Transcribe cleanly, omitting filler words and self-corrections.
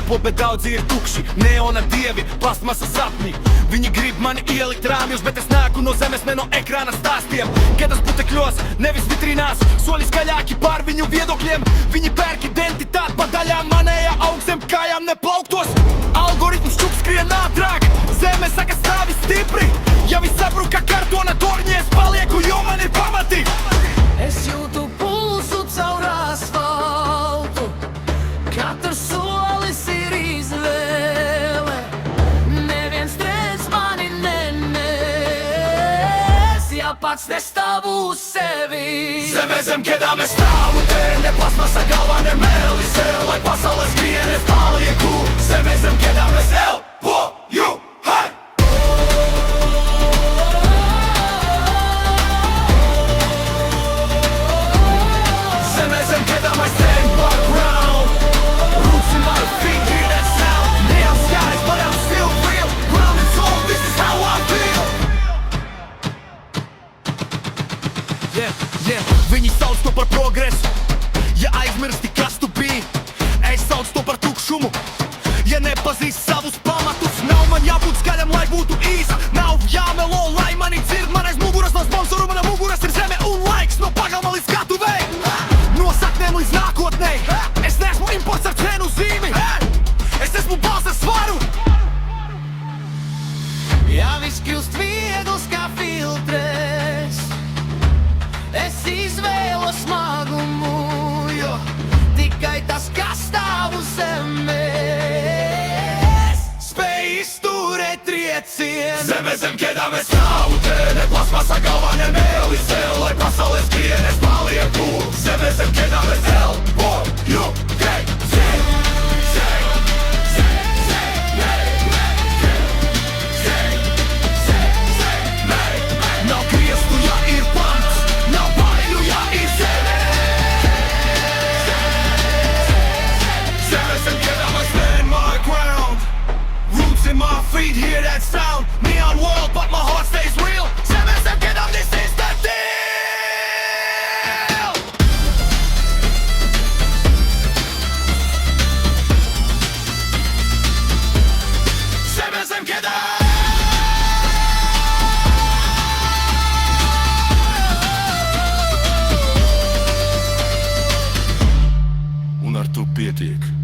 kalpo, bet daudzi ir tukši. Neona dievi, plastmasa sapņi. Viņi grib mani ielikt rāmjus, bet es nāku no zemes, ne no ekrāna stāstiem. Kedas putekļos, nevis vitrinās, soļi skaļāki pār viņu viedokļiem. Viņi pērk identitāti pa daļām, manējā aug zem kājām neplauktos. Algoritms čuk skrien ātrāk, zeme saka stāvi stipri. Ja viss sabruka kartona torņies, palieku, jo man ir pamati. Es jūtu pulsu caur asfaltu, katrs solis ir izvēle. Neviens redz mani nenēs, ja pats nestāvu uz sevi. Zeme zem kēdām es stāvu te, ne plasmasa galvā, ne mēlis, lai pasaules skrien es palieku. Zeme zem kēdām es elpoju, hai! Zeme zem kēdām I stand my ground. Roots in my feet, hear that sound. Neon skies, but I'm still real. Ground and soul, this is how I feel. Viņi sauc to par progresu. Ja aizmirsti, kas tu biji, es sauc to par tukšumu. Ja nepazīst savus pamatus, nav man jābūt skaļam, lai būtu īsa. Nav jāmelo, lai mani dzird. Man aiz muguras nav sponsoru, mana muguras ir zeme un laiks. No pagalma līdz skatuvei, no saknēm līdz nākotnei. Es neesmu imports ar cenu zīmi, es esmu balss ar svaru. Ja viss kļūst viegls kā filtrēs, es izvēlos smagumu, jo tikai tas, kas stāv uz zemes, Spēj izturēt triecienu. Zeme zem kēdām es stāvu te, ne plasmasa galvā, ne mēlis, lai pasaules skrien es palieku. Zeme zem kēdām es elpoju, hei! Nav griestu, ja ir pants, nav baiļu, ja ir zeme. Zeme zem kēdām es stand my ground. Roots in my feet, hear that sound. Neon world, but my heart stays real. Zeme zem kēdām, this is the deal. Zeme zem kēdām. Un ar to pietiek.